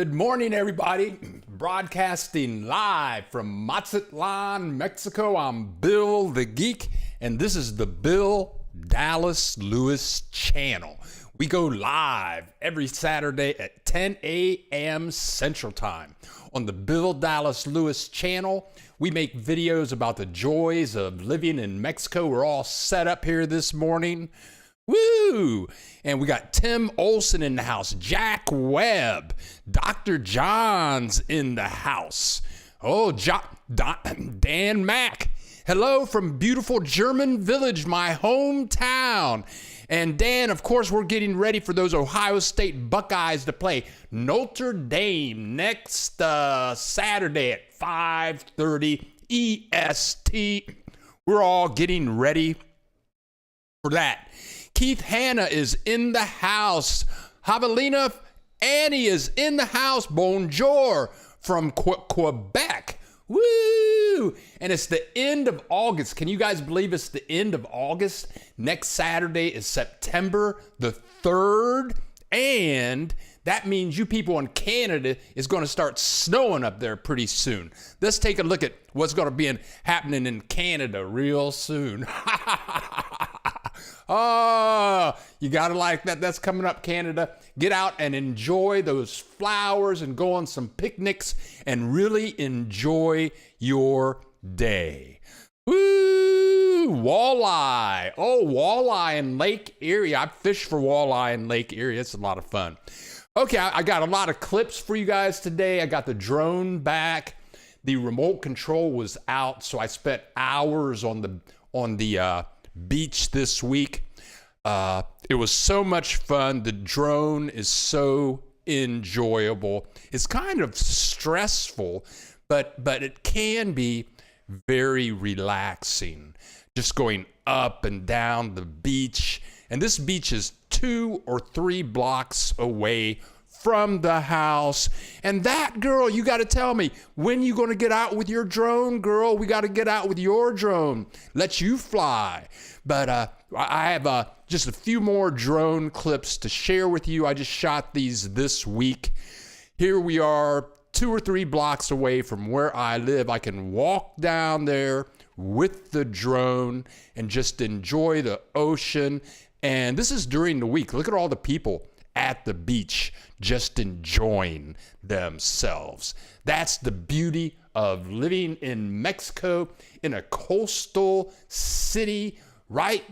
Good morning, everybody. Broadcasting live from Mazatlan, Mexico. I'm Bill the Geek, and this is the Bill Dallas Lewis channel. We go live every Saturday at 10 a.m. Central Time. On the Bill Dallas Lewis channel, we make videos about the joys of living in Mexico. We're all set up here this morning. Woo! And we got Tim Olson in the house, Jack Webb, Dr. John's in the house. Oh, Dan Mack. Hello from beautiful German Village, my hometown. And Dan, of course, we're getting ready for those Ohio State Buckeyes to play Notre Dame next Saturday at 5:30 EST. We're all getting ready for that. Keith Hanna is in the house. Javelina Annie is in the house. Bonjour from Quebec. Woo! And it's the end of August. Can you guys believe it's the end of August? Next Saturday is September the 3rd. And that means you people in Canada is going to start snowing up there pretty soon. Let's take a look at what's going to be happening in Canada real soon. Oh, you got to like that. That's coming up, Canada. Get out and enjoy those flowers and go on some picnics and really enjoy your day. Woo! Walleye. Oh, walleye in Lake Erie. I fished for walleye in Lake Erie. It's a lot of fun. Okay, I got a lot of clips for you guys today. I got the drone back. The remote control was out, so I spent hours on the beach this week. It was so much fun. The drone is so enjoyable. It's kind of stressful, but it can be very relaxing. Just going up and down the beach. And this beach is 2 or 3 blocks away from the house. And that, girl, you got to tell me, when you going to get out with your drone, girl? We got to get out with your drone. Let you fly. But I have just a few more drone clips to share with you. I just shot these this week. Here we are, 2 or 3 blocks away from where I live. I can walk down there with the drone and just enjoy the ocean. And this is during the week. Look at all the people at the beach just enjoying themselves. That's the beauty of living in Mexico, in a coastal city, right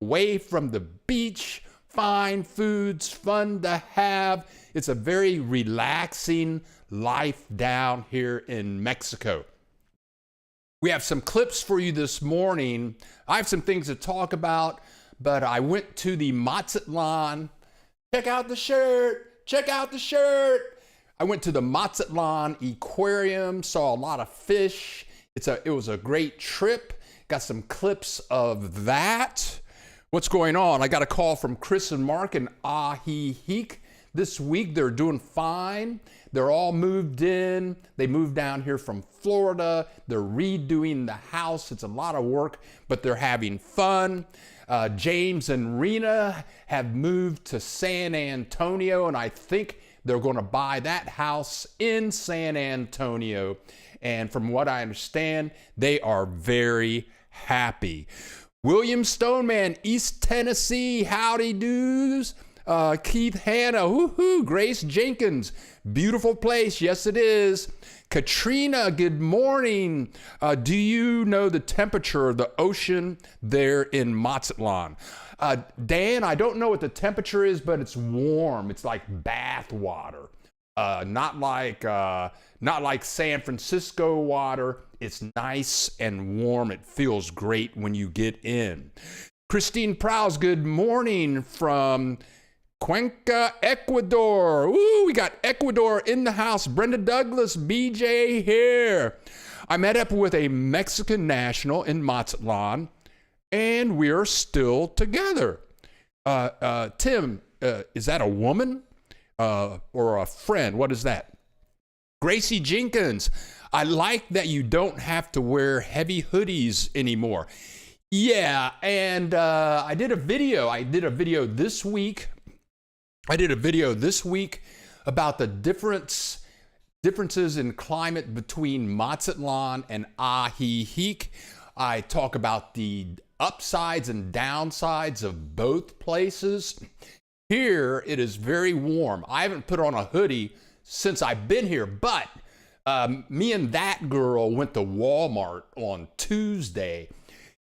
away from the beach. Fine foods, fun to have. It's a very relaxing life down here in Mexico. We have some clips for you this morning. I have some things to talk about, but I went to the Mazatlan. Check out the shirt. Check out the shirt. I went to the Mazatlan aquarium, saw a lot of fish. It was a great trip. Got some clips of that. What's going on? I got a call from Chris and Mark in Ajijic this week. They're doing fine. They're all moved in. They moved down here from Florida. They're redoing the house. It's a lot of work, but they're having fun. James and Rena have moved to San Antonio, and I think they're going to buy that house in San Antonio. And from what I understand, they are very happy. William Stoneman, East Tennessee, howdy doos. Keith Hanna, woohoo. Grace Jenkins, beautiful place. Yes, it is. Katrina, good morning. Do you know the temperature of the ocean there in Mazatlan? Dan, I don't know what the temperature is, but it's warm. It's like bath water. Not like San Francisco water. It's nice and warm. It feels great when you get in. Christine Prowse, good morning from Cuenca, Ecuador. Ooh, we got Ecuador in the house. Brenda Douglas, BJ here. I met up with a Mexican national in Mazatlan, and we're still together. Tim, is that a woman or a friend? What is that? Gracie Jenkins, I like that you don't have to wear heavy hoodies anymore. Yeah, and I did a video this week. about the difference differences in climate between Mazatlan and Ahihic. I talk about the upsides and downsides of both places. Here, it is very warm. I haven't put on a hoodie since I've been here, but me and that girl went to Walmart on Tuesday.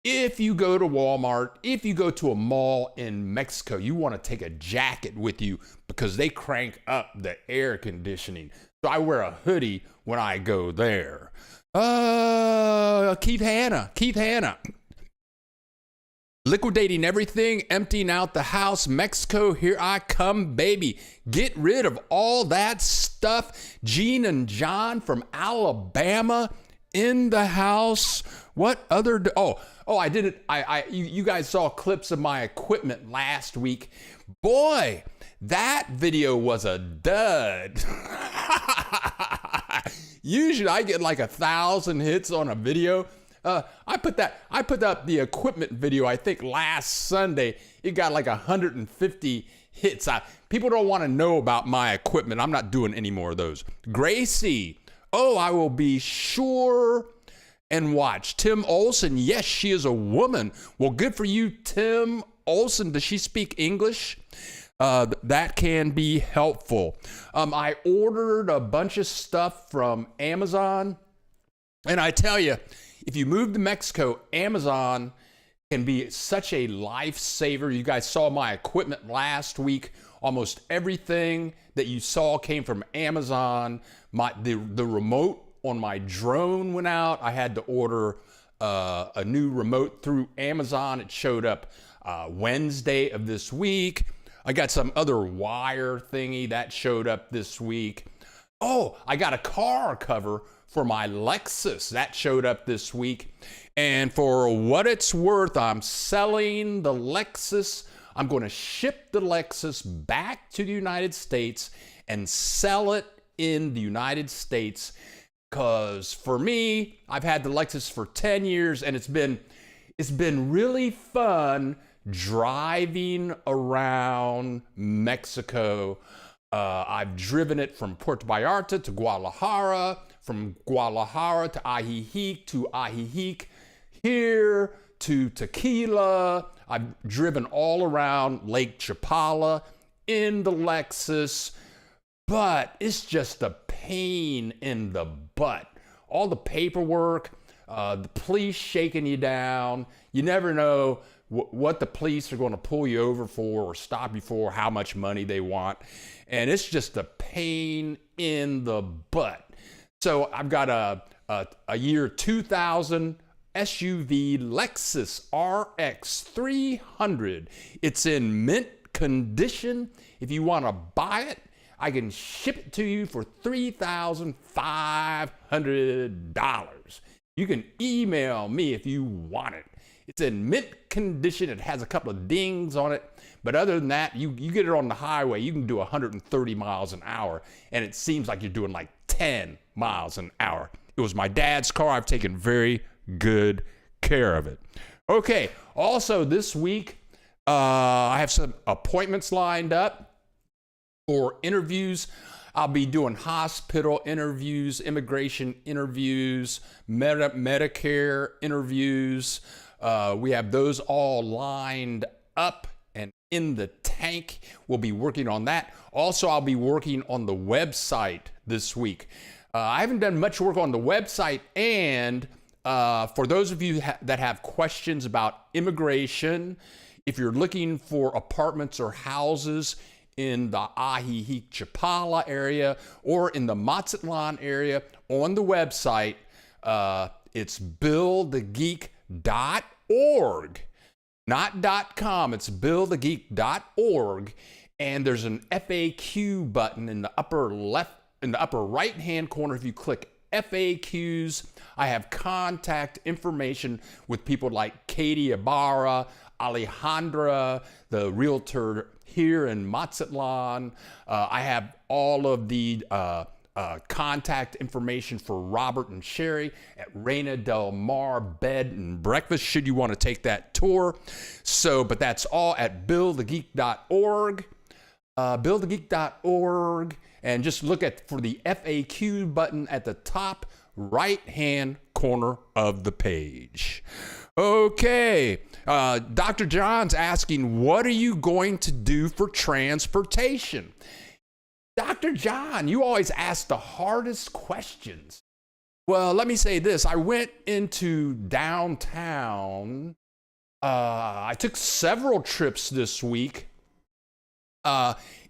If you go to Walmart, if you go to a mall in Mexico, you want to take a jacket with you because they crank up the air conditioning. So I wear a hoodie when I go there. Keith Hanna. Liquidating everything, emptying out the house. Mexico, here I come, baby. Get rid of all that stuff. Gene and John from Alabama in the house. What other? I did it. You guys saw clips of my equipment last week. Boy, that video was a dud. Usually I get like 1,000 hits on a video. I put up the equipment video, I think last Sunday. It got like 150 hits. People don't want to know about my equipment. I'm not doing any more of those. Gracie, I will be sure and watch. Tim Olson, yes, she is a woman. Well, good for you, Tim Olson. Does she speak English? That can be helpful. I ordered a bunch of stuff from Amazon, and I tell you, if you move to Mexico, Amazon can be such a lifesaver. You guys saw my equipment last week. Almost everything that you saw came from Amazon. The remote on my drone went out. I had to order a new remote through Amazon. It showed up Wednesday of this week. I got some other wire thingy that showed up this week. I got a car cover for my Lexus that showed up this week. And for what it's worth, I'm selling the Lexus. I'm going to ship the Lexus back to the United States and sell it in the United States. Because for me, I've had the Lexus for 10 years and it's been really fun driving around Mexico. I've driven it from Puerto Vallarta to Guadalajara, from Guadalajara to Ahihic, here to Tequila. I've driven all around Lake Chapala in the Lexus, but it's just a pain in the butt. All the paperwork, the police shaking you down. You never know what the police are going to pull you over for or stop you for, how much money they want. And it's just a pain in the butt. So I've got a year 2000 SUV Lexus RX 300. It's in mint condition. If you want to buy it, I can ship it to you for $3,500. You can email me if you want it. It's in mint condition. It has a couple of dings on it. But other than that, you get it on the highway, you can do 130 miles an hour. And it seems like you're doing like 10 miles an hour. It was my dad's car. I've taken very good care of it. Okay. Also this week, I have some appointments lined up for interviews. I'll be doing hospital interviews, immigration interviews, Medicare interviews. We have those all lined up and in the tank. We'll be working on that. Also, I'll be working on the website this week. I haven't done much work on the website, and for those of you that have questions about immigration, if you're looking for apartments or houses in the Ahihic Chapala area or in the Mazatlan area, on the website, it's billthegeek.org. Not .com, it's billthegeek.org. And there's an FAQ button in the upper right hand corner. If you click FAQs, I have contact information with people like Katie Ibarra, Alejandra, the realtor here in Mazatlan. I have all of the contact information for Robert and Sherry at Reina del Mar Bed and Breakfast, should you want to take that tour. But that's all at billthegeek.org. Billthegeek.org. and just look for the FAQ button at the top right-hand corner of the page. Okay, Dr. John's asking, what are you going to do for transportation? Dr. John, you always ask the hardest questions. Well, let me say this. I went into downtown. I took several trips this week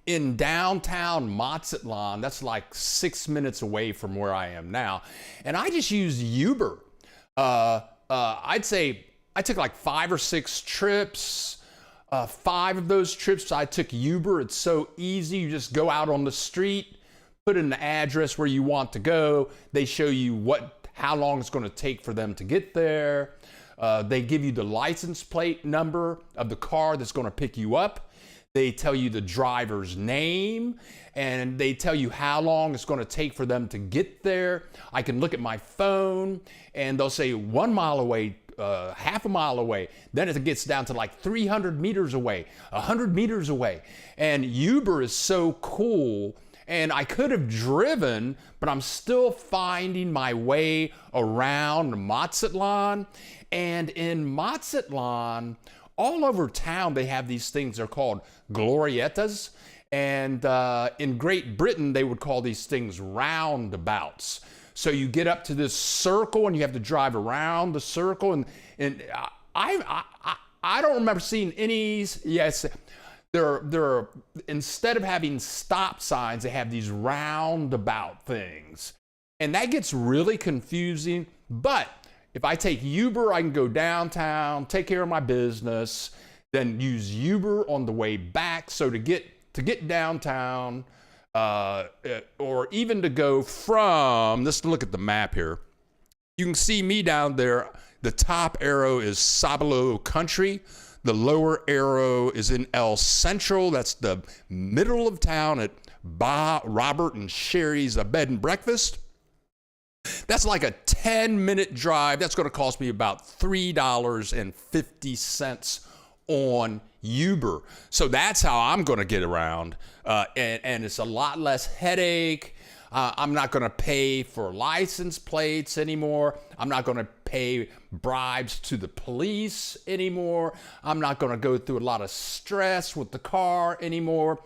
in downtown Mazatlan. That's like 6 minutes away from where I am now. And I just used Uber. I'd say I took like 5 or 6 trips. 5 of those trips I took Uber. It's so easy. You just go out on the street, put in the address where you want to go. They show you how long it's going to take for them to get there. They give you the license plate number of the car that's going to pick you up. They tell you the driver's name, and they tell you how long it's going to take for them to get there. I can look at my phone, and they'll say 1 mile away, half a mile away. Then it gets down to like 300 meters away, 100 meters away. And Uber is so cool. And I could have driven, but I'm still finding my way around Mazatlan. And in Mazatlan, all over town, they have these things. They're called glorietas. And in Great Britain, they would call these things roundabouts. So you get up to this circle and you have to drive around the circle. And I don't remember seeing any. Yes. They're instead of having stop signs, they have these roundabout things. And that gets really confusing. But if I take Uber, I can go downtown, take care of my business, then use Uber on the way back. So to get downtown, or even to go from, let's look at the map here. You can see me down there. The top arrow is Sabalo Country. The lower arrow is in El Central. That's the middle of town at Robert and Sherry's Bed and Breakfast. That's like a 10-minute drive. That's going to cost me about $3.50 on Uber. So that's how I'm going to get around. And it's a lot less headache. I'm not going to pay for license plates anymore. I'm not going to pay bribes to the police anymore. I'm not going to go through a lot of stress with the car anymore.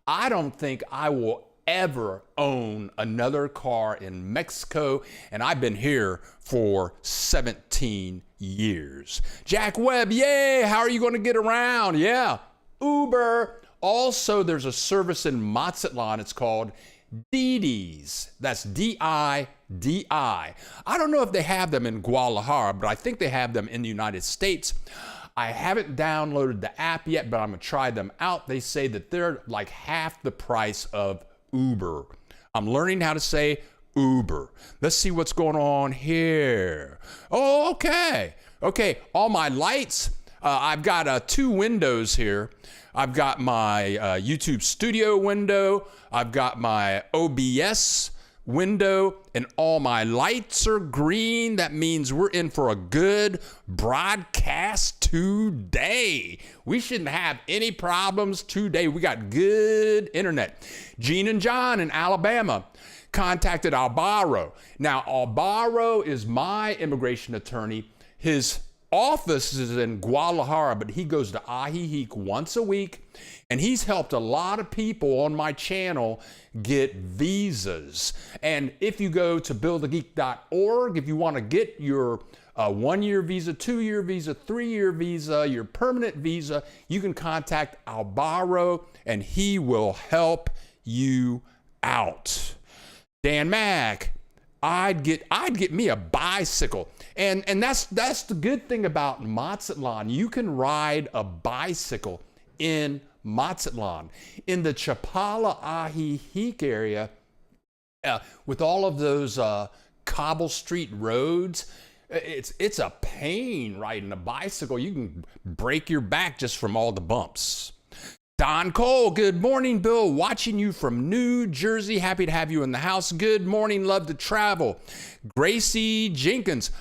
I don't think I will ever own another car in Mexico, and I've been here for 17 years. Jack Webb, yay! How are you going to get around? Yeah, Uber. Also, there's a service in Mazatlan. It's called Didi's. That's D-I-D-I. I don't know if they have them in Guadalajara, but I think they have them in the United States. I haven't downloaded the app yet, but I'm going to try them out. They say that they're like half the price of Uber. I'm learning how to say Uber. Let's see what's going on here. Oh, okay. Okay, all my lights. I've got 2 windows here. I've got my YouTube studio window. I've got my OBS window, and all my lights are green. That means we're in for a good broadcast today. We shouldn't have any problems today. We got good internet. Gene and John in Alabama contacted Albaro. Now, Albaro is my immigration attorney. His office is in Guadalajara, but he goes to Ajijic once a week, and he's helped a lot of people on my channel get visas. And if you go to billthegeek.org, if you want to get your 1-year visa, 2-year visa, 3-year visa, your permanent visa, you can contact Albaro, and he will help you out. Dan Mack, I'd get me a bicycle. And that's the good thing about Mazatlan. You can ride a bicycle in Mazatlan. In the Chapala Ajijic area, with all of those cobble street roads, it's a pain riding a bicycle. You can break your back just from all the bumps. Don Cole, good morning, Bill. Watching you from New Jersey. Happy to have you in the house. Good morning. Love to travel. Gracie Jenkins.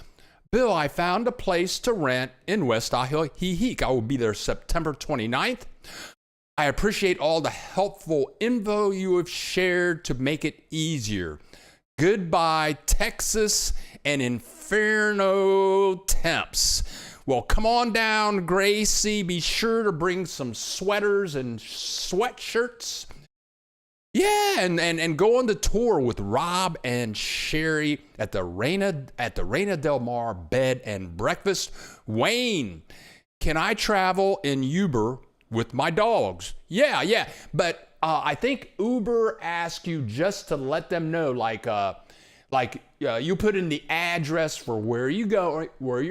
Bill, I found a place to rent in West Ajijic. I will be there September 29th. I appreciate all the helpful info you have shared to make it easier. Goodbye, Texas and Inferno temps. Well, come on down, Gracie. Be sure to bring some sweaters and sweatshirts. Yeah, and go on the tour with Rob and Sherry at the Reina Del Mar Bed and Breakfast. Wayne, can I travel in Uber with my dogs? Yeah, but I think Uber asks you just to let them know, you put in the address for where you're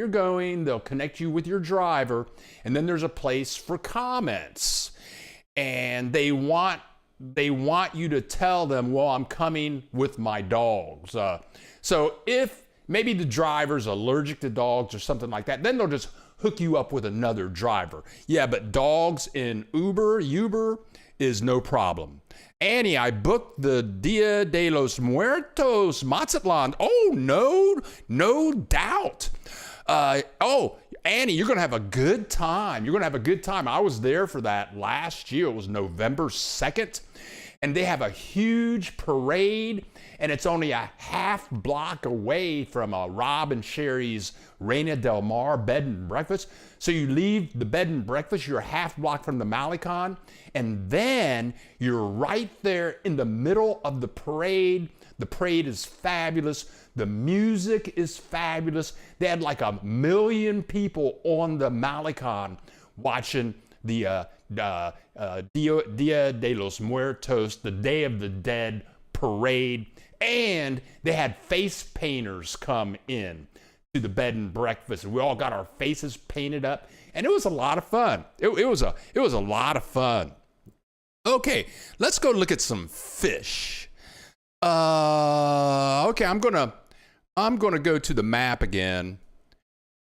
going. They'll connect you with your driver, and then there's a place for comments, and they want you to tell them, well, I'm coming with my dogs. So if maybe the driver's allergic to dogs or something like that, then they'll just hook you up with another driver. Yeah, but dogs in Uber is no problem. Annie, I booked the Dia de los Muertos Mazatlan. Oh, no doubt. Annie, you're going to have a good time. I was there for that last year. It was November 2nd. And they have a huge parade, and it's only a half block away from Rob and Sherry's Reina Del Mar Bed and Breakfast. So you leave the bed and breakfast, you're a half block from the Malecon, and then you're right there in the middle of the parade. The parade is fabulous. The music is fabulous. They had like 1 million people on the Malecon watching the Dia de los Muertos, the Day of the Dead parade. And they had face painters come in to the bed and breakfast. We all got our faces painted up, and it was a lot of fun. It was a lot of fun. Okay, let's go look at some fish. Okay, I'm gonna go to the map again.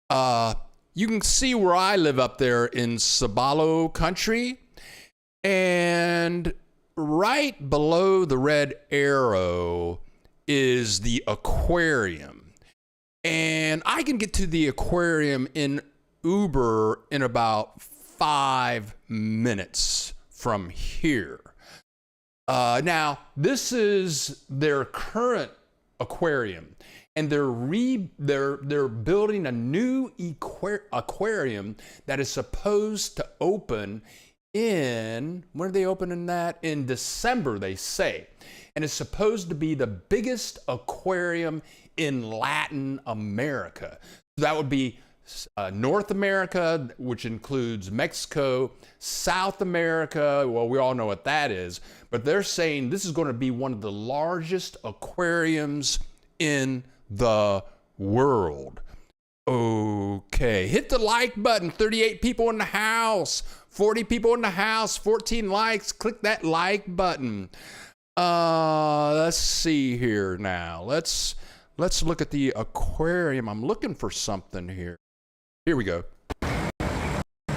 You can see where I live up there in Sabalo country, and right below the red arrow is the aquarium. And I can get to the aquarium in Uber in about 5 minutes from here. Now, this is their current aquarium, and they're building a new aquarium that is supposed to open when are they opening that? In December, they say. And it's supposed to be the biggest aquarium in Latin America. That would be North America, which includes Mexico, South America. Well, we all know what that is, but they're saying this is going to be one of the largest aquariums in the world. Okay, hit the like button. 38 people in the house, 40 people in the house, 14 likes. Click that like button. Let's see here now. Let's look at the aquarium. I'm looking for something here. Here we go.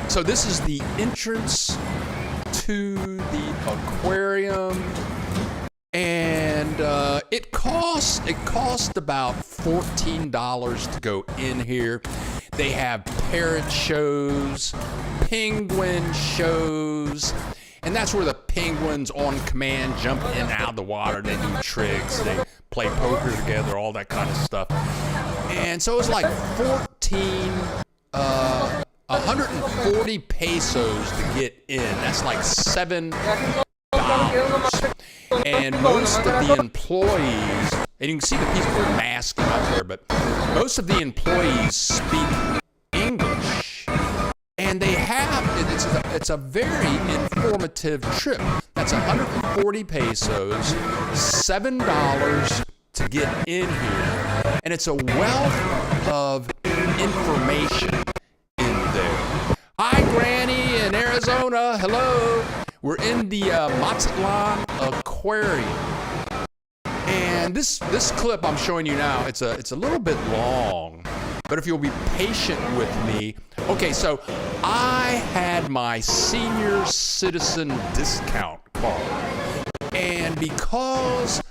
So this is the entrance to the aquarium, and it cost about $14 to go in here. They have parrot shows, penguin shows, and that's where the penguins on command jump in and out of the water. They do tricks, they play poker together, all that kind of stuff. And so it's like 140 pesos to get in. That's like $7. And most of the employees, and you can see the people are masking up there, but most of the employees speak English. And they have, it's a very informative trip. That's 140 pesos, $7 to get in here. And it's a wealth of information in there. Hi, Granny in Arizona. Hello. We're in the Mazatlan Aquarium. And this clip I'm showing you now, it's a little bit long, but if you'll be patient with me. Okay, so I had my senior citizen discount card. And because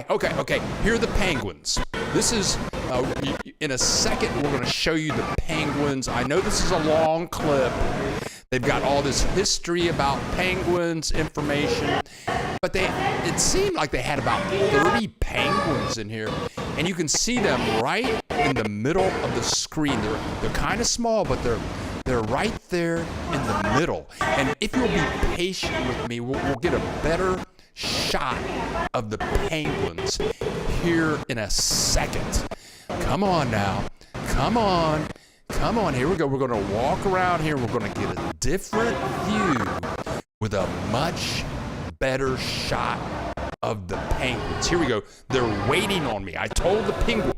okay, here are the penguins. This is, in a second, we're going to show you the penguins. I know this is a long clip. They've got all this history about penguins, information, but it seemed like they had about 30 penguins in here, and you can see them right in the middle of the screen. They're kind of small, but they're right there in the middle. And if you'll be patient with me, we'll get a better shot of the penguins here in a second. Come on now. Come on. Come on, here we go. We're going to walk around here. We're going to get a different view with a much better shot of the penguins. Here we go. They're waiting on me. I told the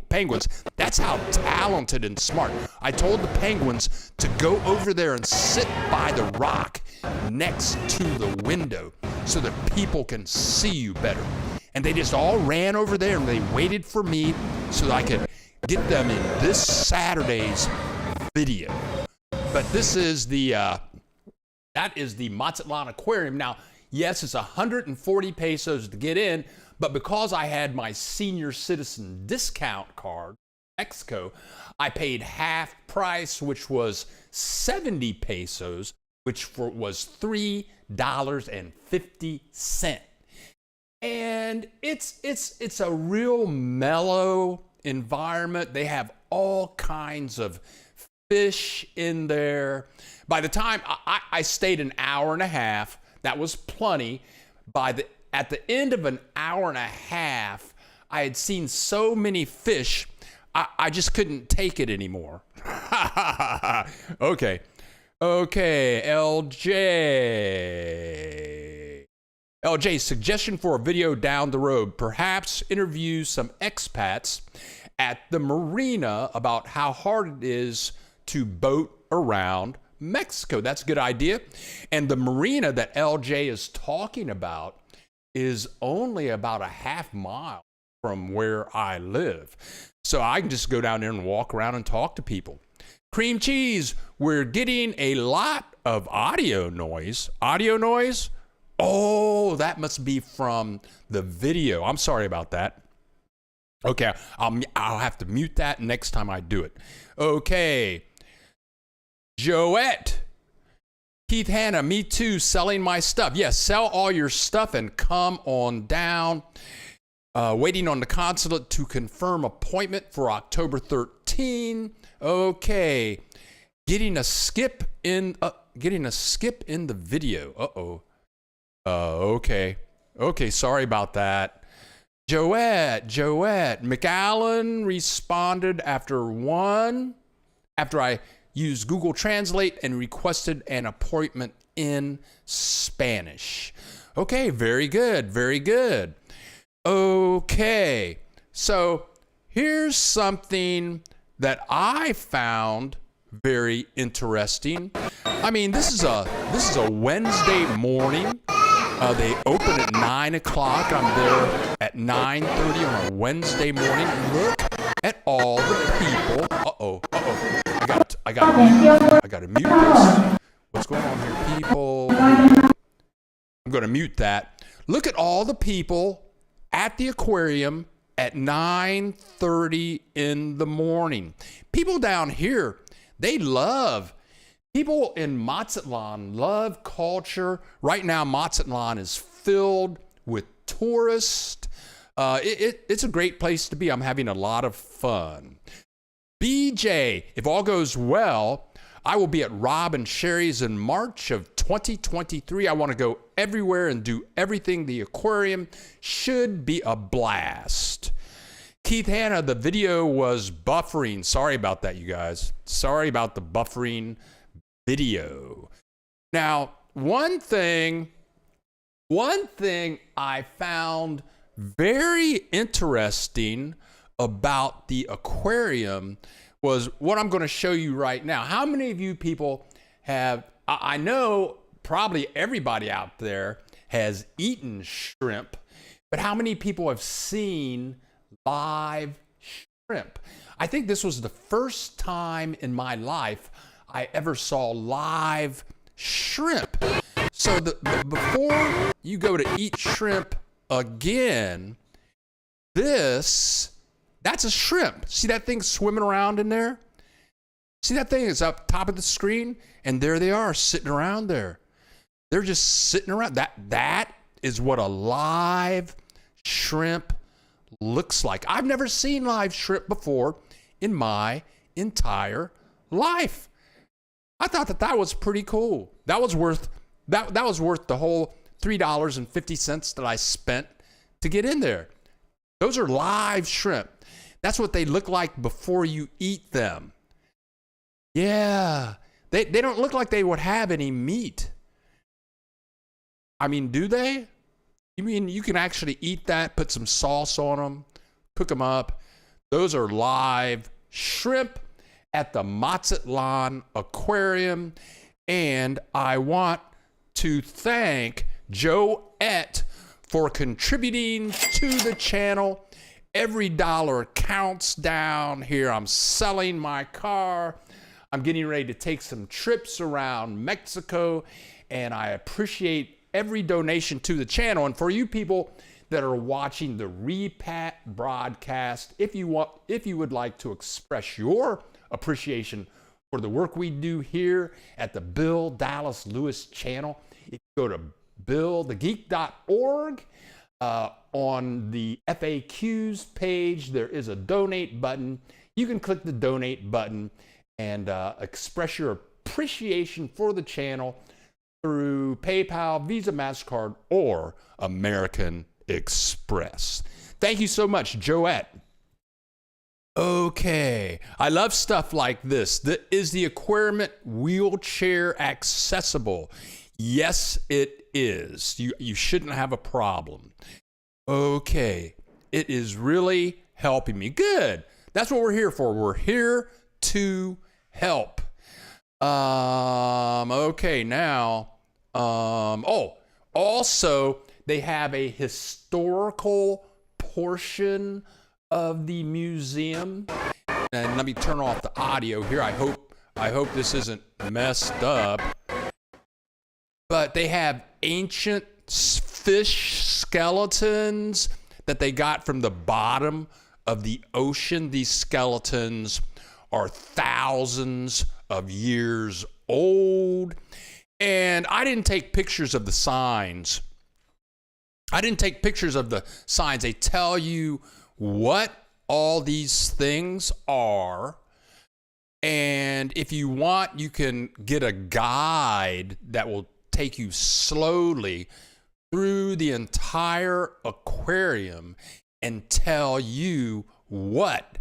penguins, that's how talented and smart. I told the penguins to go over there and sit by the rock next to the window so that people can see you better. And they just all ran over there and they waited for me so that I could get them in this Saturday's video. But this is that is the Mazatlan Aquarium. Now, yes, it's 140 pesos to get in, but because I had my senior citizen discount card, Mexico, I paid half price, which was 70 pesos, which was $3.50. And it's a real mellow environment. They have all kinds of fish in there. By the time I stayed an hour and a half, that was plenty. At the end of an hour and a half, I had seen so many fish, I just couldn't take it anymore. Okay, LJ, suggestion for a video down the road. Perhaps interview some expats at the marina about how hard it is to boat around Mexico. That's a good idea. And the marina that LJ is talking about is only about a half mile from where I live. So I can just go down there and walk around and talk to people. Cream cheese, we're getting a lot of audio noise. Audio noise? Oh, that must be from the video. I'm sorry about that. Okay, I'll have to mute that next time I do it. Okay. Joette. Keith Hanna, me too, selling my stuff. Yes, sell all your stuff and come on down. Waiting on the consulate to confirm appointment for October 13. Okay. Getting a skip in the video. Uh-oh. Okay. Okay, sorry about that. Joette. McAllen responded after I used Google Translate and requested an appointment in Spanish. Okay, very good, very good. Okay, so here's something that I found very interesting. I mean, this is a Wednesday morning. They open at 9 o'clock. I'm there at 9:30 on a Wednesday morning. Look at all the people. Uh-oh. I gotta mute this. What's going on here, people? I'm gonna mute that. Look at all the people at the aquarium at 9:30 in the morning. People down here, people in Mazatlan love culture. Right now, Mazatlan is filled with tourists. It's a great place to be. I'm having a lot of fun. BJ, if all goes well, I will be at Rob and Sherry's in March of 2023. I want to go everywhere and do everything. The aquarium should be a blast. Keith Hanna, the video was buffering. Sorry about that, you guys. Sorry about the buffering video. Now, one thing I found very interesting about the aquarium was what I'm going to show you right now. How many of you people I know probably everybody out there has eaten shrimp, but how many people have seen live shrimp? I think this was the first time in my life I ever saw live shrimp. So before you go to eat shrimp again, that's a shrimp. See that thing swimming around in there? See that thing is up top of the screen, and there they are sitting around there. They're just sitting around. That is what a live shrimp looks like. I've never seen live shrimp before in my entire life. I thought that was pretty cool. That was worth the whole $3.50 that I spent to get in there. Those are live shrimp. That's what they look like before you eat them. Yeah, they don't look like they would have any meat. I mean, do they? You mean you can actually eat that, put some sauce on them, cook them up? Those are live shrimp at the Mazatlan Aquarium. And I want to thank Joette for contributing to the channel. Every dollar counts down here. I'm selling my car. I'm getting ready to take some trips around Mexico, and I appreciate every donation to the channel. And for you people that are watching the repat broadcast, if you would like to express your appreciation for the work we do here at the Bill Dallas Lewis channel, if you go to billthegeek.org, on the FAQs page, there is a donate button. You can click the donate button and express your appreciation for the channel through PayPal, Visa, MasterCard, or American Express. Thank you so much, Joette. Okay, I love stuff like this. Is the aquarium wheelchair accessible? Yes, it is. You shouldn't have a problem. Okay, it is really helping me. Good. That's what we're here for. We're here to help. Okay, now, also they have a historical portion of the museum. And let me turn off the audio here. I hope this isn't messed up. But they have ancient fish skeletons that they got from the bottom of the ocean. These skeletons are thousands of years old. And I didn't take pictures of the signs. They tell you what all these things are. And if you want, you can get a guide that will take you slowly through the entire aquarium and tell you what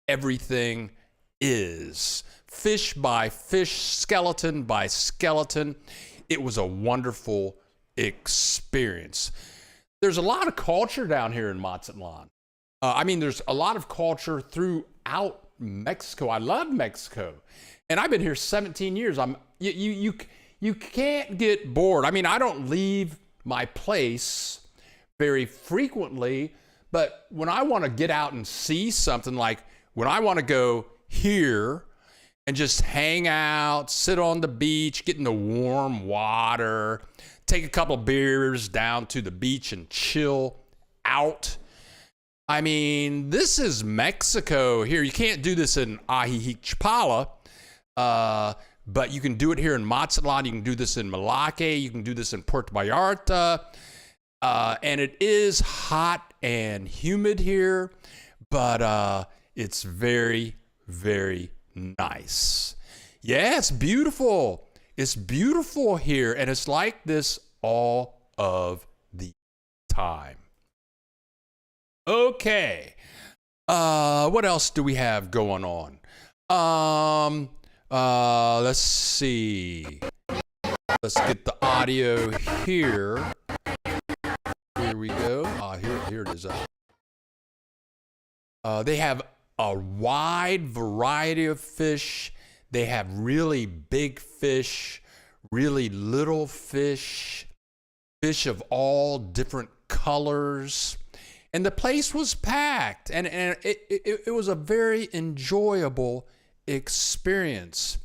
everything is. Fish by fish, skeleton by skeleton. It was a wonderful experience. There's a lot of culture down here in Mazatlan. There's a lot of culture throughout Mexico. I love Mexico. And I've been here 17 years. You can't get bored. I don't leave my place very frequently, but when I want to get out and see something, like when I want to go here and just hang out, sit on the beach, get in the warm water, take a couple of beers down to the beach and chill out. This is Mexico here. You can't do this in Chapala, but you can do it here in Mazatlan. You can do this in Malacca. You can do this in Puerto Vallarta. And it is hot and humid here, but it's very, very nice. Yeah, it's beautiful. It's beautiful here, and it's like this all of the time. Okay. What else do we have going on? Let's see. Let's get the audio here. Here we go. Here it is. They have a wide variety of fish. They have really big fish, really little fish, fish of all different colors. And the place was packed, and it was a very enjoyable experience.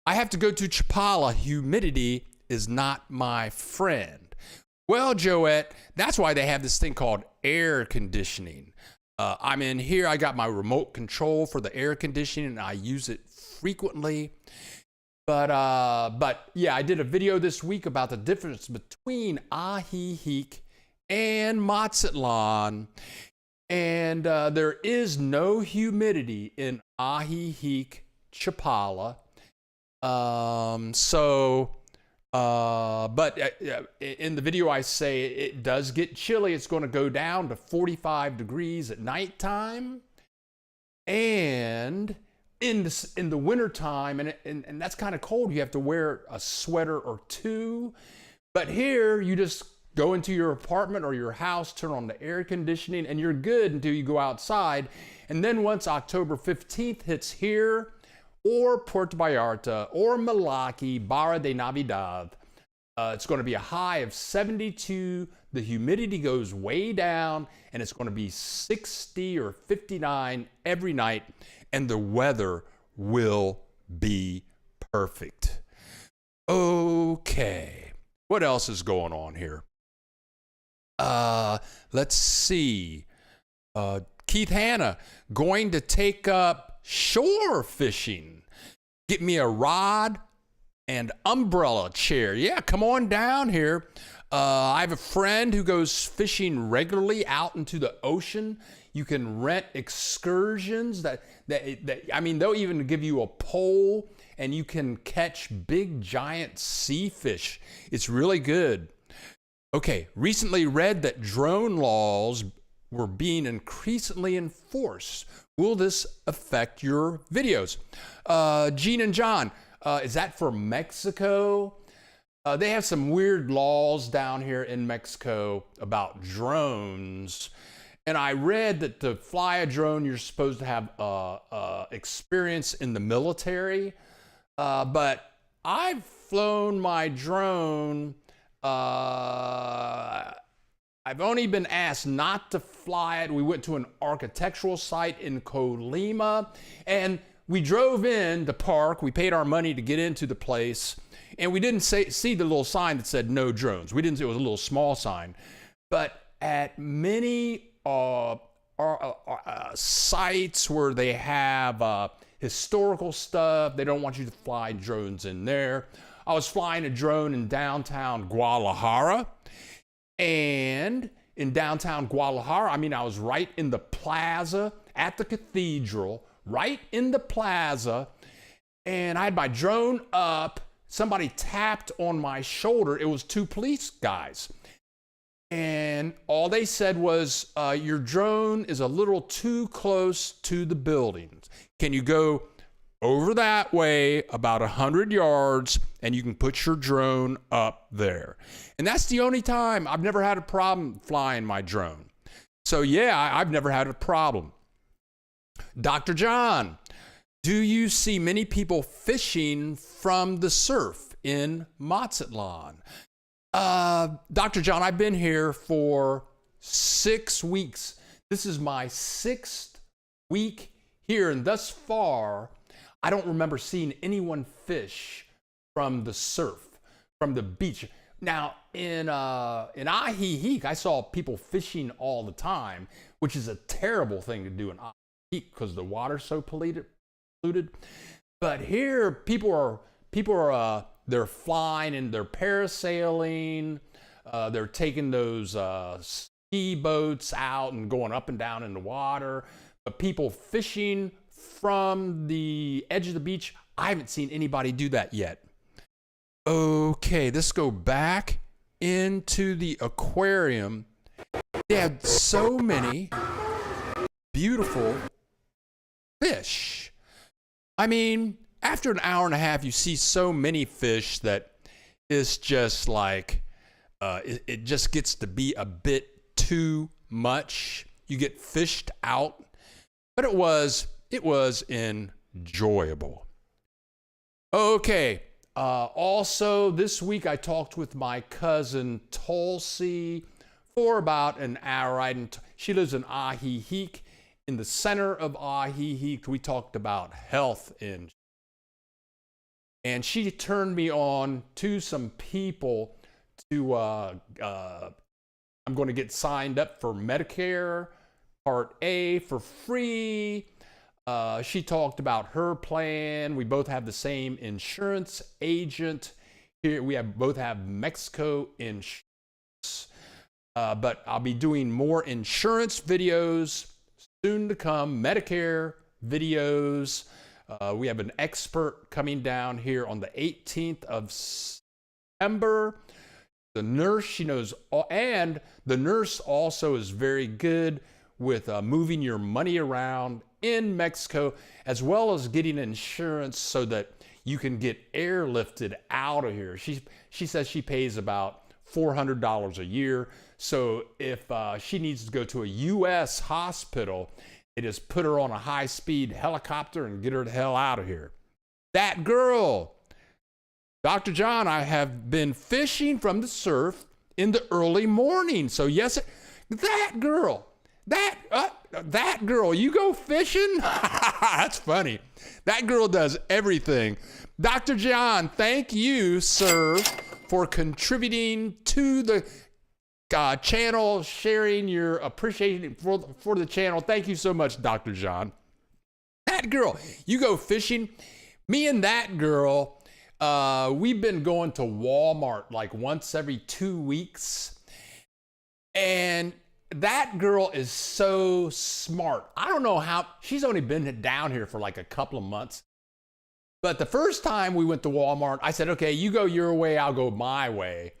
I have to go to Chapala. Humidity is not my friend. Well, Joette, that's why they have this thing called air conditioning. I'm in here. I got my remote control for the air conditioning, and I use it frequently. But yeah, I did a video this week about the difference between Ahihic and Mazatlan. And there is no humidity in Ahihic Chapala. But in the video I say it does get chilly. It's going to go down to 45 degrees at nighttime. And in the wintertime, and that's kind of cold, you have to wear a sweater or two. But here, you just go into your apartment or your house, turn on the air conditioning, and you're good until you go outside. And then once October 15th hits here, or Puerto Vallarta, or Malaki, Barra de Navidad, it's going to be a high of 72. The humidity goes way down, and it's going to be 60 or 59 every night, and the weather will be perfect. Okay, what else is going on here? Let's see. Keith Hanna, going to take up shore fishing. Get me a rod and umbrella chair. Yeah, come on down here. I have a friend who goes fishing regularly out into the ocean. You can rent excursions that I mean, they'll even give you a pole and you can catch big giant sea fish. It's really good. Okay, recently read that drone laws were being increasingly enforced. Will this affect your videos? Gene and John, is that for Mexico? They have some weird laws down here in Mexico about drones. And I read that to fly a drone, you're supposed to have experience in the military. But I've flown my drone. I've only been asked not to fly it. We went to an architectural site in Colima, and we drove in the park. We paid our money to get into the place, and we didn't see the little sign that said no drones. We didn't see, it was a little small sign. But at many sites where they have historical stuff, they don't want you to fly drones in there. I was flying a drone in downtown Guadalajara. And in downtown Guadalajara, I mean, I was right in the plaza at the cathedral, right in the plaza, and I had my drone up. Somebody tapped on my shoulder. It was two police guys. And all they said was, your drone is a little too close to the buildings. Can you go over that way about 100 yards and you can put your drone up there? And that's the only time. I've never had a problem flying my drone. So yeah, I've never had a problem. Dr. John, do you see many people fishing from the surf in Mazatlan? Dr. John, I've been here for 6 weeks. This is my 6th week here, and thus far, I don't remember seeing anyone fish from the surf, from the beach. Now, in Ahihic, I saw people fishing all the time, which is a terrible thing to do in Ahihic because the water's so polluted. But here, people are they're flying and they're parasailing. They're taking those ski boats out and going up and down in the water. But people fishing from the edge of the beach, I haven't seen anybody do that yet. Okay, let's go back into the aquarium. They had so many beautiful fish. I mean, after an hour and a half, you see so many fish that it's just like, it just gets to be a bit too much. You get fished out, but it was enjoyable. Okay. Also, this week I talked with my cousin Tulsi for about an hour. She lives in Ahihic, in the center of Ahihic. We talked about health and she turned me on to some people to, I'm going to get signed up for Medicare Part A for free. She talked about her plan. We both have the same insurance agent. Here we both have Mexico insurance. But I'll be doing more insurance videos soon to come, Medicare videos. We have an expert coming down here on the 18th of September. The nurse, she knows, and the nurse also is very good with moving your money around in Mexico, as well as getting insurance so that you can get airlifted out of here. She says she pays about $400 a year. So if she needs to go to a U.S. hospital, they just put her on a high-speed helicopter and get her the hell out of here. That girl, Dr. John, I have been fishing from the surf in the early morning. So yes, that girl, that girl, you go fishing? That's funny. That girl does everything. Dr. John, thank you, sir, for contributing to the channel, sharing your appreciation for the channel. Thank you so much, Dr. John. That girl, you go fishing. Me and that girl, we've been going to Walmart like once every 2 weeks. And that girl is so smart. I don't know how, she's only been down here for like a couple of months. But the first time we went to Walmart, I said, okay, you go your way, I'll go my way.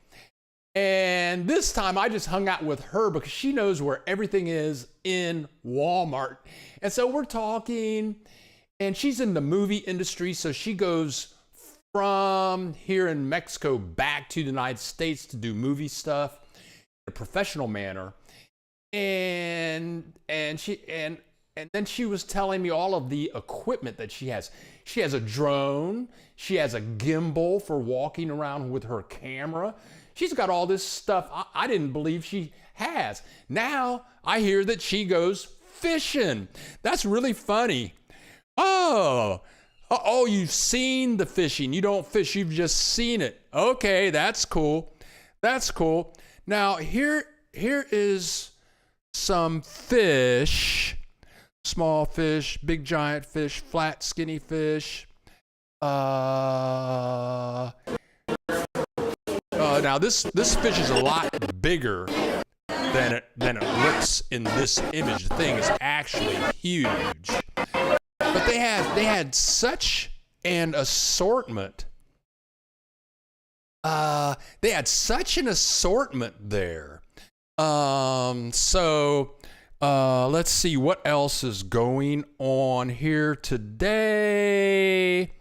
And this time I just hung out with her because she knows where everything is in Walmart. And so we're talking, and she's in the movie industry, so she goes from here in Mexico back to the United States to do movie stuff in a professional manner. And then she was telling me all of the equipment that she has. She has a drone. She has a gimbal for walking around with her camera. She's got all this stuff I didn't believe she has. Now I hear that she goes fishing. That's really funny. Oh, you've seen the fishing. You don't fish, you've just seen it. Okay, that's cool. That's cool. Now here is some fish. Small fish, big giant fish, flat skinny fish. Now this fish is a lot bigger than it looks in this image. The thing is actually huge. But they had such an assortment. They had such an assortment there. So let's see what else is going on here today.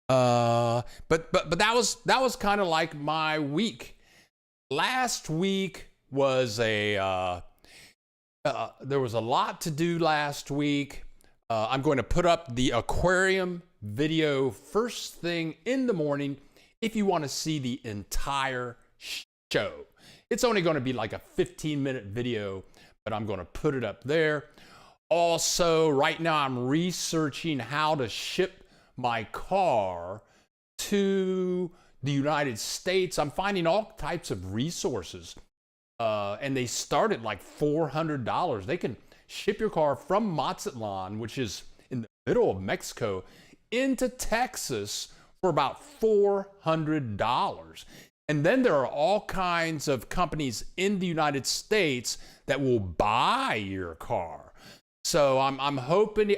But that was kind of like my week. Last week was there was a lot to do last week. I'm going to put up the aquarium video first thing in the morning if you want to see the entire show. It's only going to be like a 15-minute video, but I'm going to put it up there. Also, right now I'm researching how to ship my car to the United States. I'm finding all types of resources, and they start at like $400. They can ship your car from Mazatlan, which is in the middle of Mexico, into Texas for about $400. And then there are all kinds of companies in the United States that will buy your car. So I'm hoping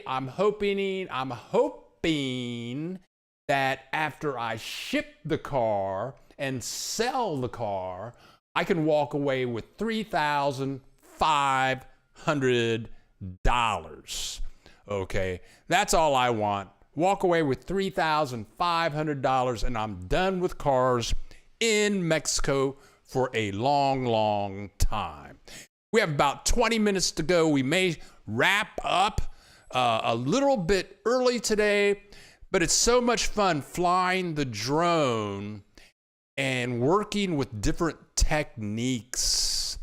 that after I ship the car and sell the car, I can walk away with $3,500. Okay, that's all I want. Walk away with $3,500, and I'm done with cars in Mexico for a long, long time. We have about 20 minutes to go. We may wrap up a little bit early today, but it's so much fun flying the drone and working with different techniques.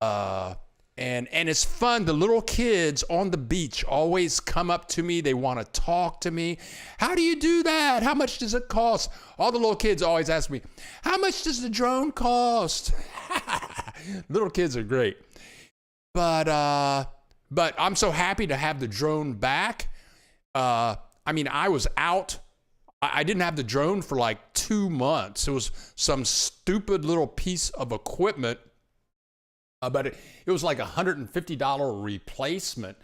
And it's fun. The little kids on the beach always come up to me. They want to talk to me. How do you do that? How much does it cost? All the little kids always ask me, how much does the drone cost? Little kids are great. But but I'm so happy to have the drone back. I mean, I was out. I didn't have the drone for like 2 months. It was some stupid little piece of equipment, but it was like $150 replacement.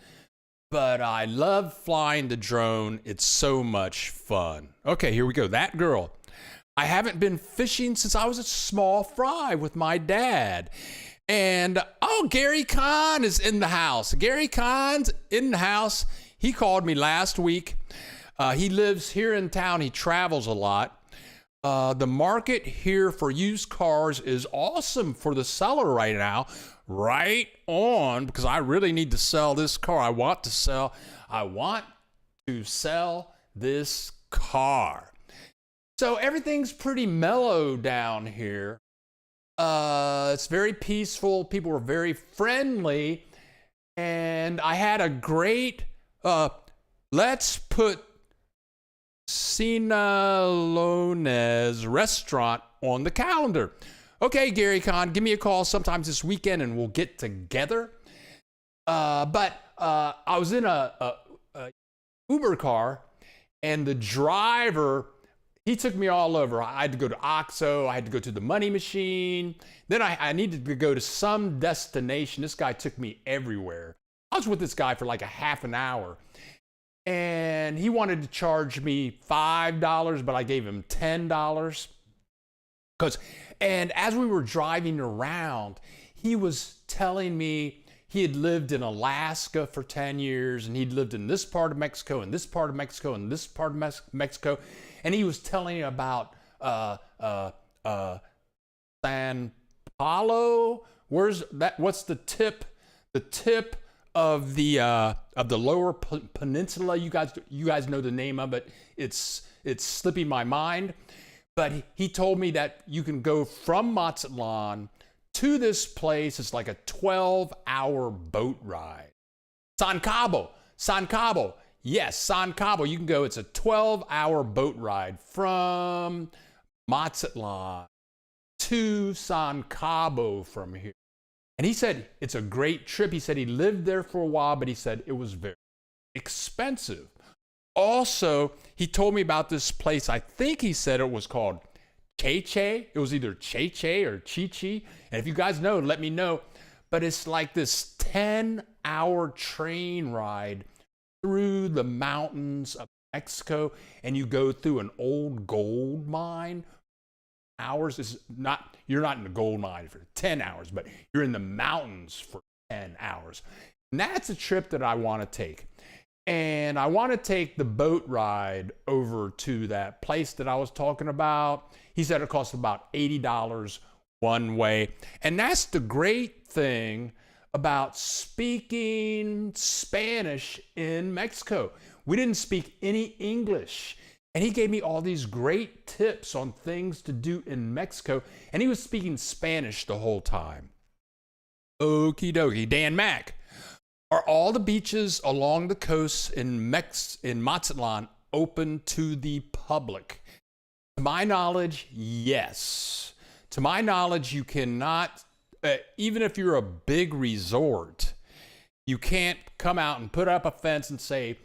But I love flying the drone. It's so much fun. Okay, here we go. That girl. I haven't been fishing since I was a small fry with my dad. And, oh, Gary Kahn is in the house. Gary Kahn's in the house. He called me last week. He lives here in town. He travels a lot. The market here for used cars is awesome for the seller right now. Right on, because I really need to sell this car. I want to sell this car. So everything's pretty mellow down here. It's very peaceful. People were very friendly. And I had a great, let's put Cinelones restaurant on the calendar. Okay, Gary Kahn, give me a call sometimes this weekend and we'll get together. But I was in a Uber car, and the driver, he took me all over. I had to go to OXXO. I had to go to the money machine. Then I needed to go to some destination. This guy took me everywhere. I was with this guy for like a half an hour. And he wanted to charge me $5, but I gave him $10. And as we were driving around, he was telling me he had lived in Alaska for 10 years, and he'd lived in this part of Mexico, and this part of Mexico, and this part of Mexico. And he was telling me about San Paulo. Where's that? What's the tip? The tip of the lower peninsula. You guys know the name of it. It's slipping my mind. But he told me that you can go from Mazatlan to this place. It's like a 12-hour boat ride. San Cabo. Yes, San Cabo. You can go. It's a 12-hour boat ride from Mazatlan to San Cabo from here. And he said it's a great trip. He said he lived there for a while, but he said it was very expensive. Also, he told me about this place. I think he said it was called Che. It was either Che or Chi. And if you guys know, let me know. But it's like this 10-hour train ride through the mountains of Mexico. And you go through an old gold mine. Hours is not, you're not in the gold mine for 10 hours, but you're in the mountains for 10 hours. And that's a trip that I want to take. And I want to take the boat ride over to that place that I was talking about. He said it costs about $80 one way. And that's the great thing about speaking Spanish in Mexico. We didn't speak any English. And he gave me all these great tips on things to do in Mexico. And he was speaking Spanish the whole time. Okie dokie. Dan Mack. Are all the beaches along the coast in Mazatlan open to the public? To my knowledge, yes. To my knowledge, you cannot, even if you're a big resort, you can't come out and put up a fence and say,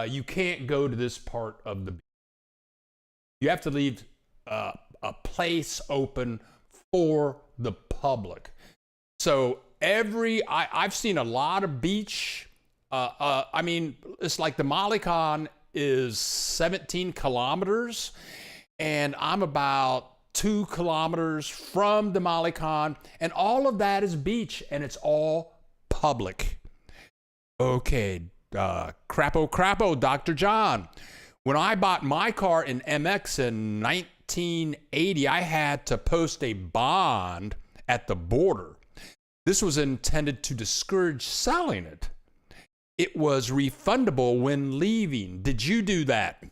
you can't go to this part of the beach. You have to leave a place open for the public. So I've seen a lot of beach. I mean, it's like the Malecon is 17 kilometers, and I'm about 2 kilometers from the Malecon, and all of that is beach, and it's all public. Okay, crapo, Dr. John. When I bought my car in MX in 1980, I had to post a bond at the border. This was intended to discourage selling it. It was refundable when leaving. Did you do that?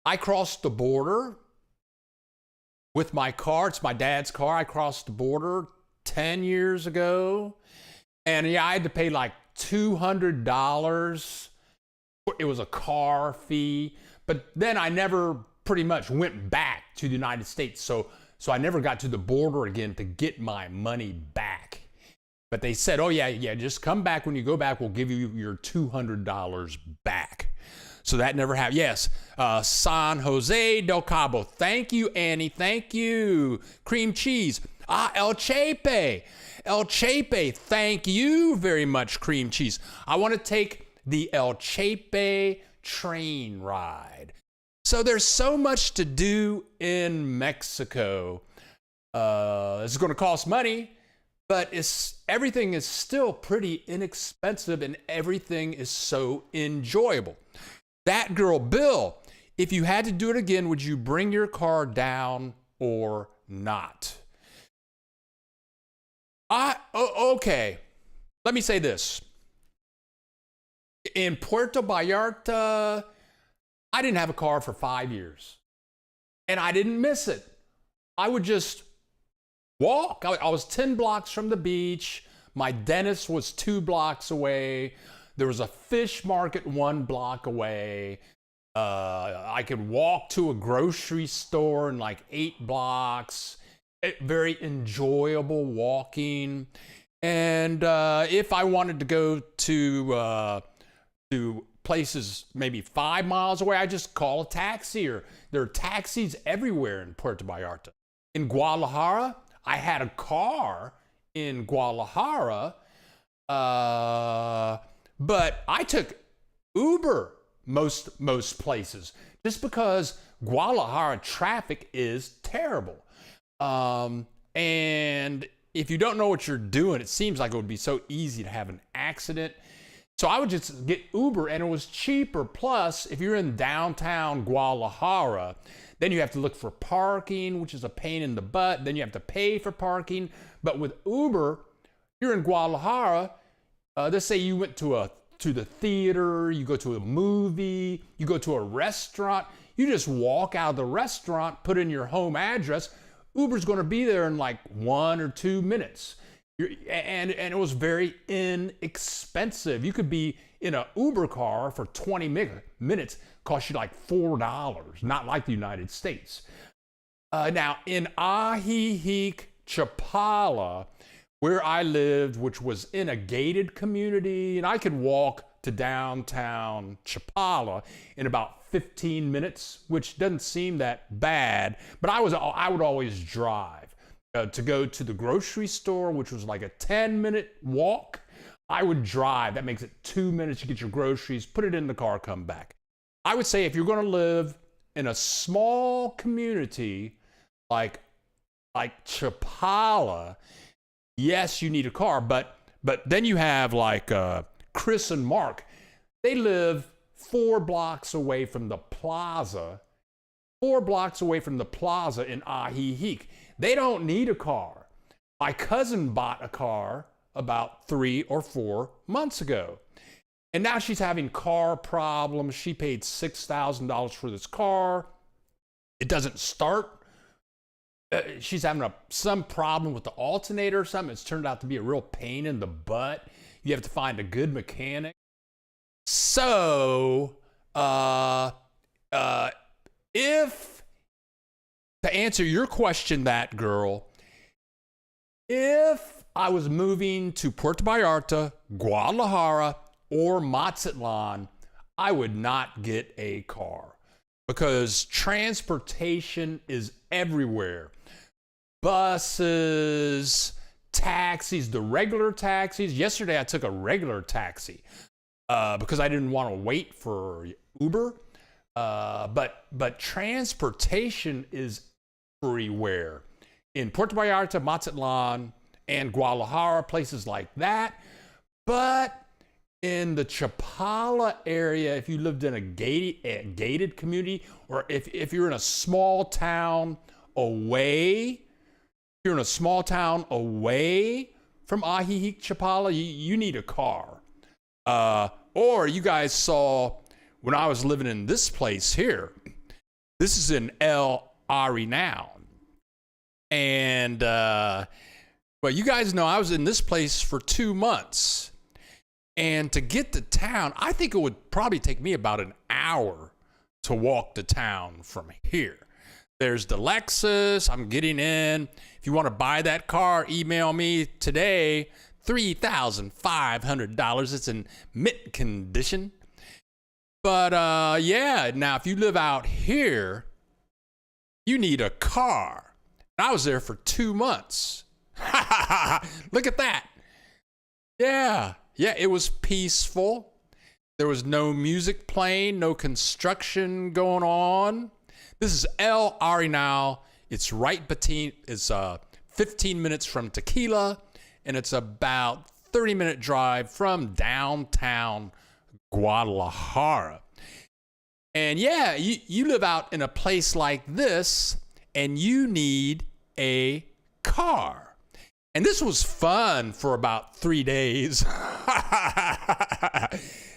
I crossed the border with my car. It's my dad's car. I crossed the border 10 years ago. And yeah, I had to pay like $200. It was a car fee. But then I never pretty much went back to the United States. So I never got to the border again to get my money back. But they said, oh, yeah, just come back. When you go back, we'll give you your $200 back. So that never happened. Yes, San Jose del Cabo. Thank you, Annie. Thank you. Cream cheese. El Chepe. El Chepe. Thank you very much, cream cheese. I want to take the El Chepe train ride. So there's so much to do in Mexico. It's going to cost money, but everything is still pretty inexpensive and everything is so enjoyable. That girl, Bill, if you had to do it again, would you bring your car down or not? Okay. Let me say this. In Puerto Vallarta, I didn't have a car for 5 years. And I didn't miss it. I would just walk. I was 10 blocks from the beach. My dentist was 2 blocks away. There was a fish market 1 block away. I could walk to a grocery store in like 8 blocks. Very enjoyable walking. And if I wanted to go to places maybe 5 miles away, I just call a taxi. Or there are taxis everywhere in Puerto Vallarta. In Guadalajara, I had a car in Guadalajara, but I took Uber most places just because Guadalajara traffic is terrible. And if you don't know what you're doing, it seems like it would be so easy to have an accident. So I would just get Uber, and it was cheaper. Plus, if you're in downtown Guadalajara, then you have to look for parking, which is a pain in the butt. Then you have to pay for parking. But with Uber, you're in Guadalajara. Let's say you went to the theater, you go to a movie, you go to a restaurant. You just walk out of the restaurant, put in your home address. Uber's going to be there in like 1 or 2 minutes. And it was very inexpensive. You could be in an Uber car for 20 minutes, cost you like $4, not like the United States. Now, in Ajijic, Chapala, where I lived, which was in a gated community, and I could walk to downtown Chapala in about 15 minutes, which doesn't seem that bad, but I would always drive. To go to the grocery store, which was like a 10-minute walk, I would drive. That makes it 2 minutes. You get your groceries, put it in the car, come back. I would say if you're going to live in a small community like Chapala, yes, you need a car. But then you have like Chris and Mark. They live 4 blocks away from the plaza. 4 blocks away from the plaza in Ajijic. They don't need a car. My cousin bought a car about 3 or 4 months ago. And now she's having car problems. She paid $6,000 for this car. It doesn't start. She's having some problem with the alternator or something. It's turned out to be a real pain in the butt. You have to find a good mechanic. So, to answer your question, that girl, if I was moving to Puerto Vallarta, Guadalajara, or Mazatlan, I would not get a car because transportation is everywhere. Buses, taxis, the regular taxis. Yesterday I took a regular taxi because I didn't want to wait for Uber. But transportation is everywhere in Puerto Vallarta, Mazatlan, and Guadalajara, places like that. But in the Chapala area, if you lived in a gated community, or if you're in a small town away, from Ajijic, Chapala, you need a car. Or you guys saw when I was living in this place here. This is in El Arenal. And, well, you guys know I was in this place for 2 months. And to get to town, I think it would probably take me about an hour to walk to town from here. There's the Lexus. I'm getting in. If you want to buy that car, email me today, $3,500. It's in mint condition. But yeah, now if you live out here, you need a car. I was there for 2 months. Look at that. Yeah, it was peaceful. There was no music playing, no construction going on. This is El Arenal. It's right between, it's 15 minutes from Tequila, and it's about 30-minute drive from downtown Guadalajara. And yeah, you live out in a place like this, and you need a car. And this was fun for about 3 days.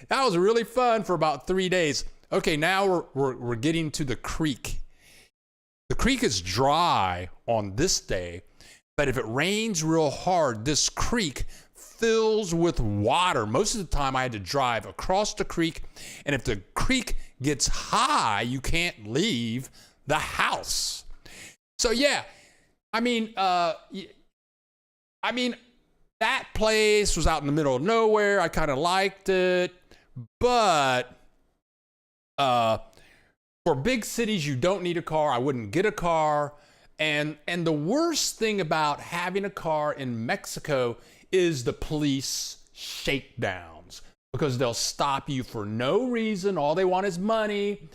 That was really fun for about 3 days. Okay, now we're getting to the creek. The creek is dry on this day, but if it rains real hard, this creek fills with water. Most of the time I had to drive across the creek, and if the creek gets high, you can't leave the house. So yeah, I mean, that place was out in the middle of nowhere. I kind of liked it, but for big cities, you don't need a car. I wouldn't get a car. And the worst thing about having a car in Mexico is the police shakedowns, because they'll stop you for no reason. All they want is money.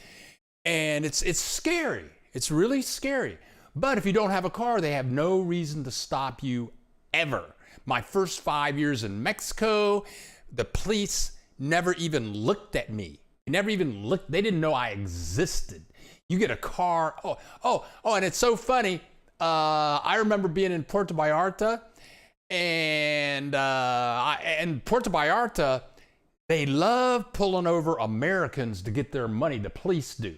And it's scary. It's really scary. But if you don't have a car, they have no reason to stop you ever. My first 5 years in Mexico, the police never even looked at me. Never even looked. They didn't know I existed. You get a car. And it's so funny. I remember being in Puerto Vallarta, and in Puerto Vallarta, they love pulling over Americans to get their money. The police do.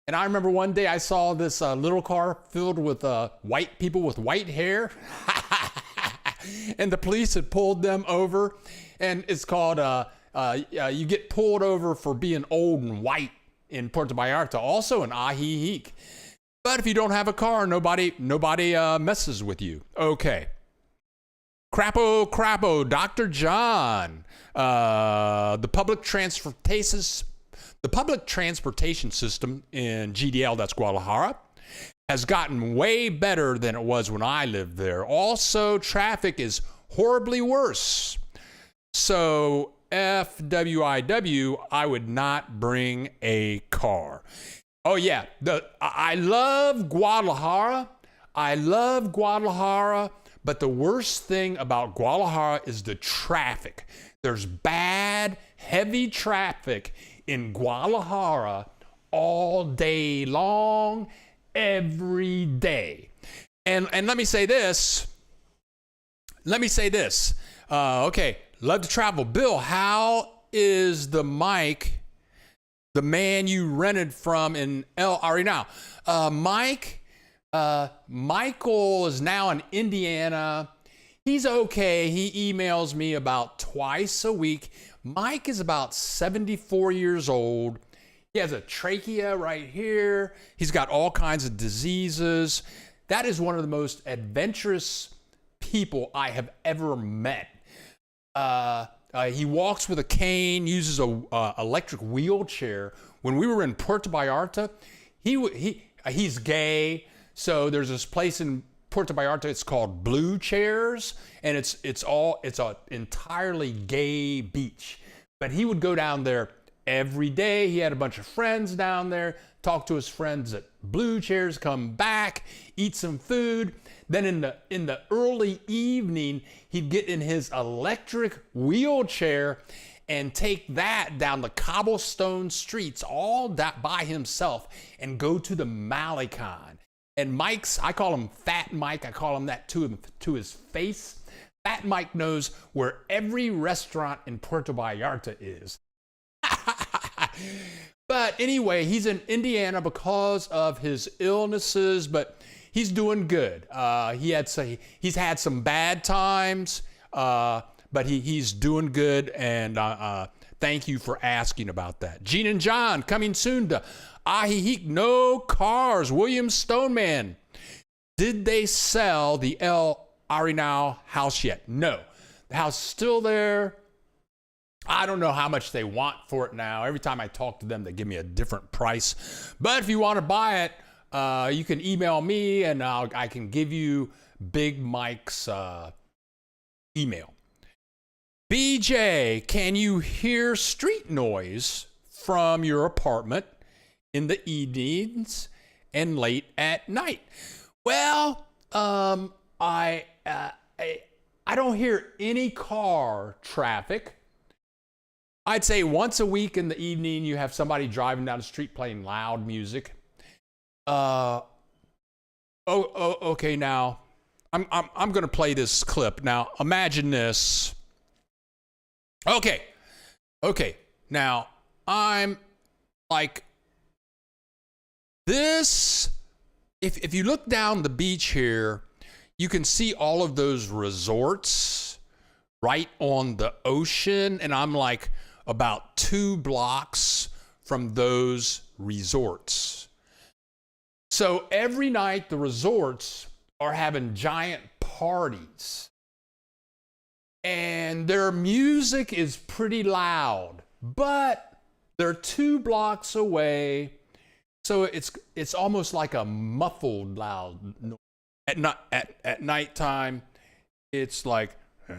And I remember one day I saw this little car filled with white people with white hair. And the police had pulled them over. And it's called, you get pulled over for being old and white in Puerto Vallarta, also in Ajijic. But if you don't have a car, nobody messes with you. Okay. Crapo, Dr. John. The public transportation system in GDL, that's Guadalajara, has gotten way better than it was when I lived there. Also, traffic is horribly worse. So, FWIW, I would not bring a car. Oh yeah, I love Guadalajara. But the worst thing about Guadalajara is the traffic. There's bad, heavy traffic in Guadalajara all day long, every day. And let me say this. Okay, love to travel. Bill, how is the mic, the man you rented from in El Arenal? Michael is now in Indiana. He's okay. He emails me about twice a week. Mike is about 74 years old. He has a trachea right here. He's got all kinds of diseases. That is one of the most adventurous people I have ever met. He walks with a cane, uses a electric wheelchair. When we were in Puerto Vallarta, he's gay. So there's this place in Puerto Vallarta, it's called Blue Chairs, and it's an entirely gay beach. But he would go down there every day. He had a bunch of friends down there, talk to his friends at Blue Chairs, come back, eat some food. Then in the early evening, he'd get in his electric wheelchair and take that down the cobblestone streets all that by himself and go to the Malecon. And Mike's, I call him Fat Mike. I call him that to his face. Fat Mike knows where every restaurant in Puerto Vallarta is. But anyway, he's in Indiana because of his illnesses, but he's doing good. He's had some bad times, but he's doing good, and thank you for asking about that. Gene and John coming soon to Ajijic. No cars. William Stoneman. Did they sell the El Arenal house yet? No. The house is still there. I don't know how much they want for it now. Every time I talk to them, they give me a different price. But if you want to buy it, you can email me, and I can give you Big Mike's email. BJ, can you hear street noise from your apartment in the evenings and late at night? Well, I don't hear any car traffic. I'd say once a week in the evening, you have somebody driving down the street playing loud music. Okay, now I'm gonna play this clip. Now imagine this. Okay. Now I'm like this. If you look down the beach here, you can see all of those resorts right on the ocean, and I'm like about 2 blocks from those resorts. So every night the resorts are having giant parties, and their music is pretty loud, but they're 2 blocks away, so it's almost like a muffled loud noise. At nighttime, it's like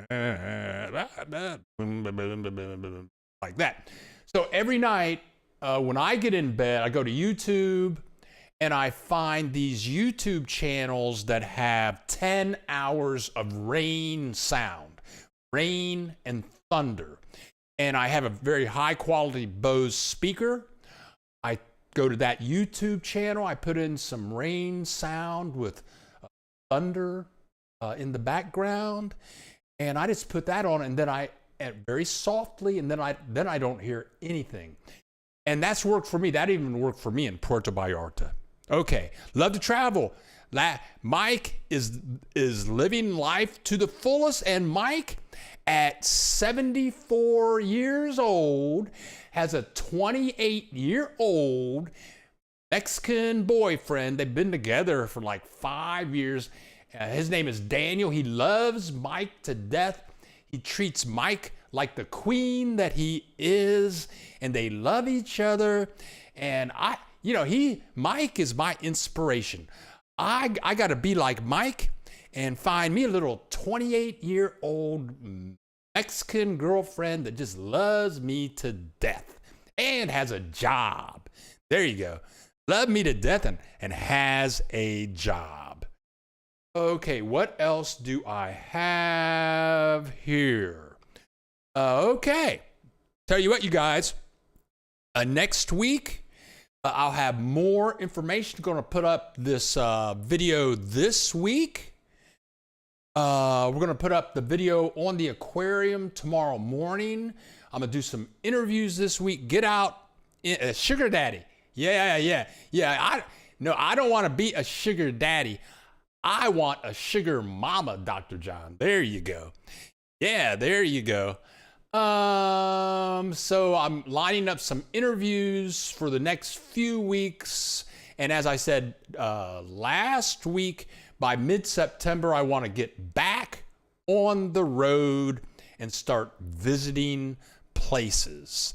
that. So every night when I get in bed, I go to YouTube and I find these YouTube channels that have 10 hours of rain sound, rain and thunder. And I have a very high quality Bose speaker. I go to that YouTube channel, I put in some rain sound with thunder in the background, and I just put that on, and then very softly, and then I don't hear anything. And that's worked for me. That even worked for me in Puerto Vallarta. Okay, love to travel. Mike is living life to the fullest, and Mike, at 74 years old, has a 28-year-old Mexican boyfriend. They've been together for like 5 years. His name is Daniel. He loves Mike to death. He treats Mike like the queen that he is, and they love each other. And Mike is my inspiration. I got to be like Mike and find me a little 28-year-old Mexican girlfriend that just loves me to death and has a job. There you go. Love me to death and has a job. Okay, what else do I have here? Okay. Tell you what, you guys. Next week, I'll have more information. Going to put up this video this week. We're going to put up the video on the aquarium tomorrow morning. I'm going to do some interviews this week. Get out. Sugar daddy. Yeah. I don't want to be a sugar daddy. I want a sugar mama, Dr. John. There you go. Yeah, there you go. So I'm lining up some interviews for the next few weeks. And as I said last week, by mid-September, I want to get back on the road and start visiting places.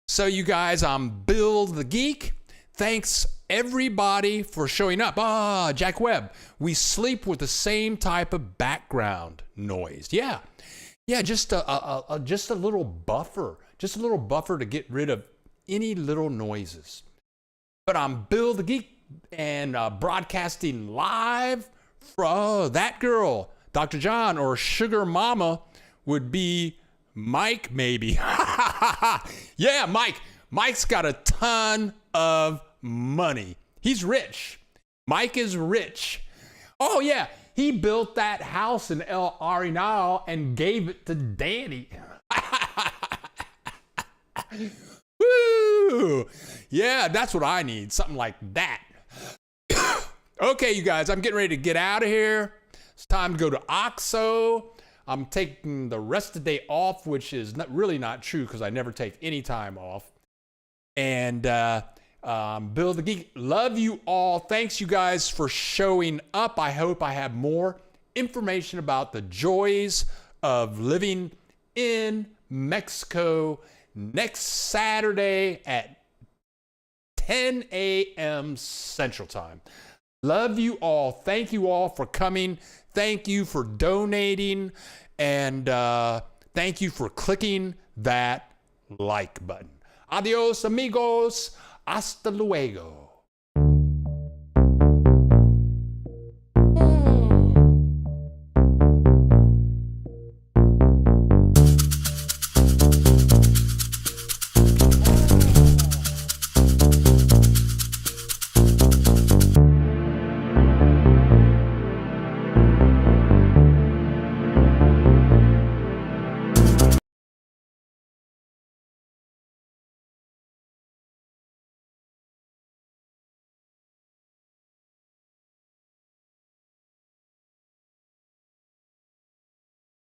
So you guys, I'm Bill the Geek. Thanks everybody for showing up. Jack Webb, we sleep with the same type of background noise. Yeah, just a little buffer. Just a little buffer to get rid of any little noises. But I'm Bill the Geek and broadcasting live from that girl, Dr. John, or Sugar Mama would be Mike, maybe. Yeah, Mike. Mike's got a ton of money. He's rich. Mike is rich. Oh, yeah. He built that house in El Arenal and gave it to Danny. Woo! Yeah, that's what I need. Something like that. Okay, you guys, I'm getting ready to get out of here. It's time to go to OXO. I'm taking the rest of the day off, which is really not true because I never take any time off. And Bill the Geek, love you all. Thanks, you guys, for showing up. I hope I have more information about the joys of living in Mexico next Saturday at 10 a.m. Central Time. Love you all. Thank you all for coming. Thank you for donating. And thank you for clicking that like button. Adios, amigos. Hasta luego.